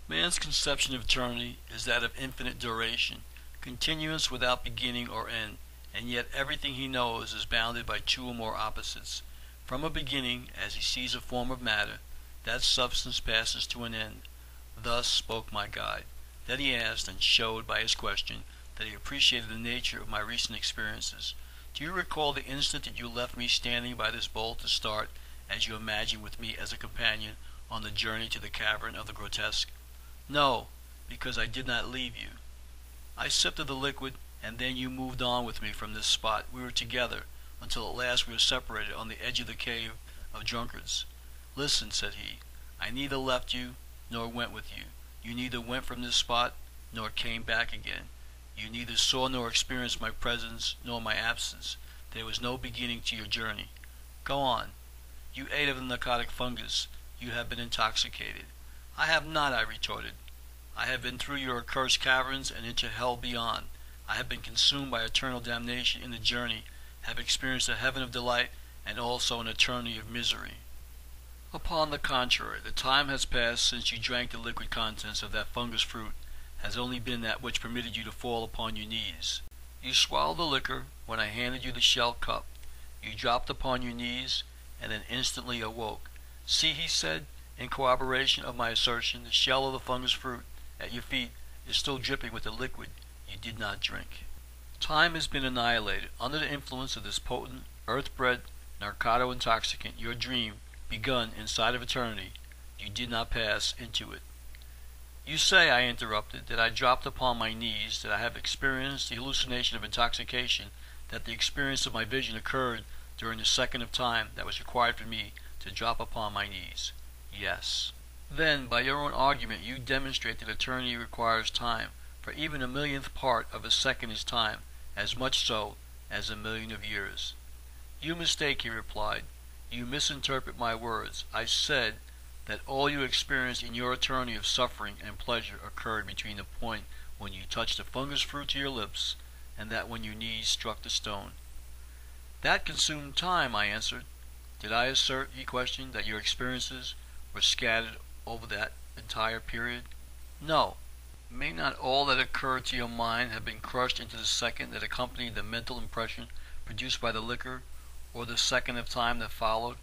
Man's conception of eternity is that of infinite duration, continuous without beginning or end, and yet everything he knows is bounded by two or more opposites. From a beginning, as he sees a form of matter, that substance passes to an end. Thus spoke my guide. Then he asked, and showed by his question, that he appreciated the nature of my recent experiences. Do you recall the instant that you left me standing by this bowl to start, as you imagined, with me as a companion, on the journey to the cavern of the grotesque? No, because I did not leave you. I sipped of the liquid, and then you moved on with me from this spot. We were together, until at last we were separated on the edge of the cave of drunkards. Listen, said he, I neither left you, nor went with you. You neither went from this spot, nor came back again. You neither saw nor experienced my presence, nor my absence. There was no beginning to your journey. Go on. You ate of the narcotic fungus. You have been intoxicated. I have not, I retorted. I have been through your accursed caverns and into hell beyond. I have been consumed by eternal damnation in the journey, have experienced a heaven of delight, and also an eternity of misery. Upon the contrary, the time has passed since you drank the liquid contents of that fungus fruit, has only been that which permitted you to fall upon your knees. You swallowed the liquor when I handed you the shell cup. You dropped upon your knees, and then instantly awoke. See, he said, in corroboration of my assertion, the shell of the fungus fruit at your feet is still dripping with the liquid you did not drink. Time has been annihilated. Under the influence of this potent, earth-bred, narcoto-intoxicant, your dream, begun inside of eternity, you did not pass into it. You say, I interrupted, that I dropped upon my knees, that I have experienced the hallucination of intoxication, that the experience of my vision occurred during the second of time that was required for me to drop upon my knees. Yes. Then, by your own argument, you demonstrate that eternity requires time, for even a millionth part of a second is time, as much so as 1,000,000 of years. You mistake, he replied. You misinterpret my words. I said that all you experienced in your eternity of suffering and pleasure occurred between the point when you touched the fungus fruit to your lips and that when your knees struck the stone. That consumed time, I answered. Did I assert, he questioned, that your experiences were scattered over that entire period? No. May not all that occurred to your mind have been crushed into the second that accompanied the mental impression produced by the liquor, or the second of time that followed,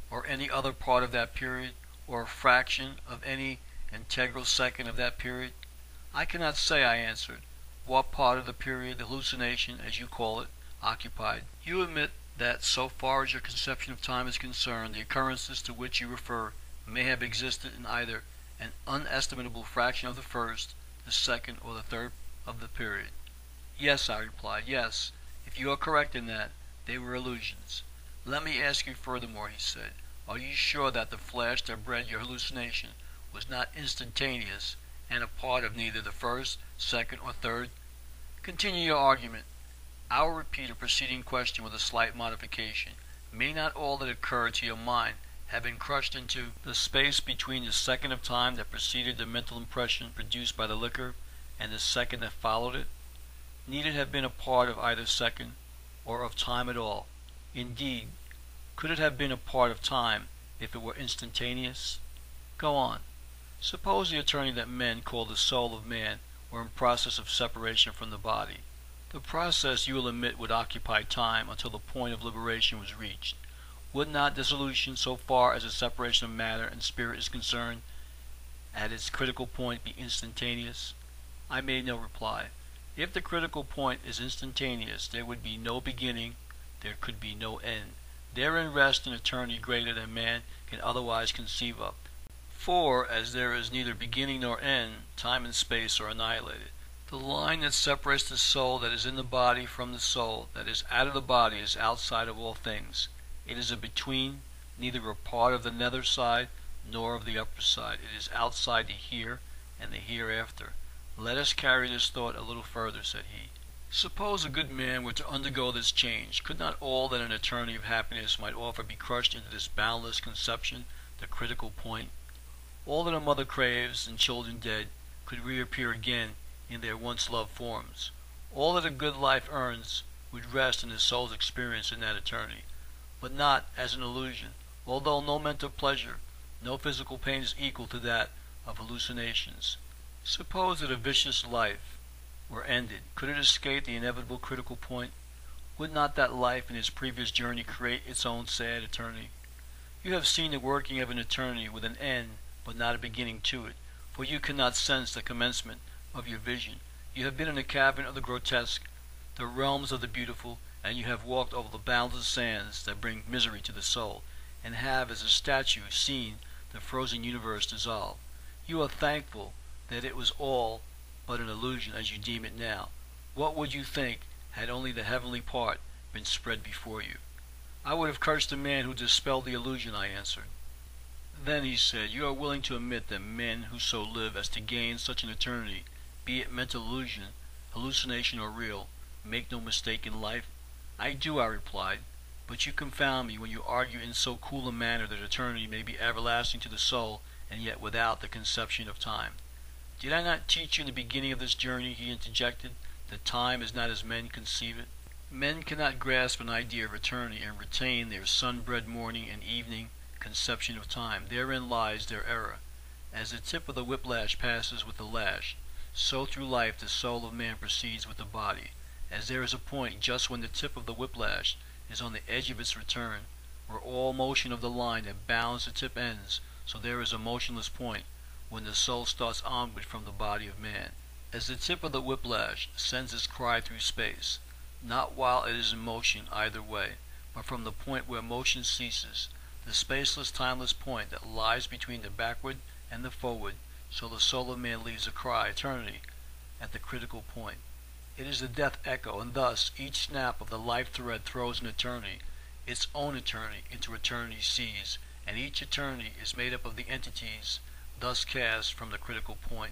or any other part of that period, or a fraction of any integral second of that period? I cannot say, I answered, what part of the period the hallucination, as you call it, occupied. You admit that so far as your conception of time is concerned, the occurrences to which you refer may have existed in either an unestimable fraction of the first, the second, or the third of the period. Yes, I replied, yes, if you are correct in that, they were illusions. Let me ask you furthermore, he said, are you sure that the flash that bred your hallucination was not instantaneous and a part of neither the first, second, or third? Continue your argument. I will repeat a preceding question with a slight modification. May not all that occurred to your mind have been crushed into the space between the second of time that preceded the mental impression produced by the liquor and the second that followed it? Need it have been a part of either second or of time at all? Indeed, could it have been a part of time if it were instantaneous? Go on. Suppose the eternity that men call the soul of man were in process of separation from the body. The process, you will admit, would occupy time until the point of liberation was reached. Would not dissolution, so far as the separation of matter and spirit is concerned, at its critical point be instantaneous? I made no reply. If the critical point is instantaneous, there would be no beginning, there could be no end. Therein rests an eternity greater than man can otherwise conceive of. For, as there is neither beginning nor end, time and space are annihilated. The line that separates the soul that is in the body from the soul that is out of the body is outside of all things. It is a between, neither a part of the nether side nor of the upper side. It is outside the here and the hereafter. Let us carry this thought a little further, said he. Suppose a good man were to undergo this change. Could not all that an eternity of happiness might offer be crushed into this boundless conception, the critical point? All that a mother craves and children dead could reappear again in their once loved forms. All that a good life earns would rest in the soul's experience in that eternity, but not as an illusion. Although no mental pleasure, no physical pain is equal to that of hallucinations. Suppose that a vicious life were ended. Could it escape the inevitable critical point? Would not that life in its previous journey create its own sad eternity? You have seen the working of an eternity with an end, but not a beginning to it, for you cannot sense the commencement of your vision. You have been in the cavern of the grotesque, the realms of the beautiful, and you have walked over the boundless sands that bring misery to the soul, and have, as a statue, seen the frozen universe dissolve. You are thankful that it was all but an illusion as you deem it now. What would you think had only the heavenly part been spread before you? I would have cursed the man who dispelled the illusion, I answered. Then, he said, you are willing to admit that men who so live as to gain such an eternity, be it mental illusion, hallucination, or real, make no mistake in life? I do, I replied, but you confound me when you argue in so cool a manner that eternity may be everlasting to the soul, and yet without the conception of time. Did I not teach you in the beginning of this journey, he interjected, that time is not as men conceive it? Men cannot grasp an idea of eternity and retain their sun-bred morning and evening conception of time. Therein lies their error. As the tip of the whiplash passes with the lash, so through life the soul of man proceeds with the body. As there is a point just when the tip of the whiplash is on the edge of its return, where all motion of the line that bounds the tip ends, so there is a motionless point when the soul starts onward from the body of man. As the tip of the whiplash sends its cry through space, not while it is in motion either way, but from the point where motion ceases, the spaceless, timeless point that lies between the backward and the forward, so the soul of man leaves a cry, eternity, at the critical point. It is the death echo, and thus each snap of the life thread throws an eternity, its own eternity, into eternity's seas, and each eternity is made up of the entities thus cast from the critical point.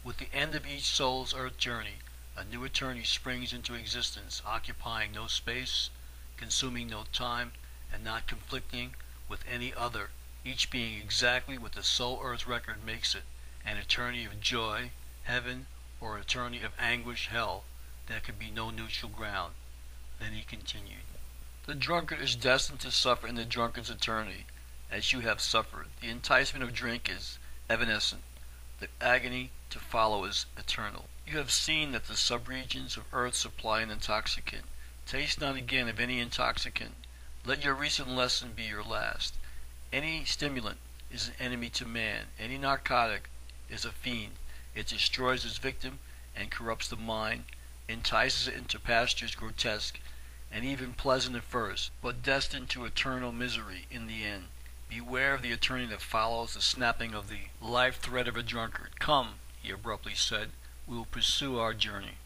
With the end of each soul's earth journey, a new eternity springs into existence, occupying no space, consuming no time, and not conflicting with any other, each being exactly what the soul earth record makes it, an eternity of joy, heaven, or eternity of anguish, hell. There could be no neutral ground. Then he continued, the drunkard is destined to suffer in the drunkard's eternity, as you have suffered. The enticement of drink is evanescent. The agony to follow is eternal. You have seen that the subregions of earth supply an intoxicant. Taste not again of any intoxicant. Let your recent lesson be your last. Any stimulant is an enemy to man. Any narcotic is a fiend. It destroys its victim and corrupts the mind, entices it into pastures grotesque and even pleasant at first, but destined to eternal misery in the end. Beware of the eternity that follows the snapping of the life thread of a drunkard. Come, he abruptly said, we will pursue our journey.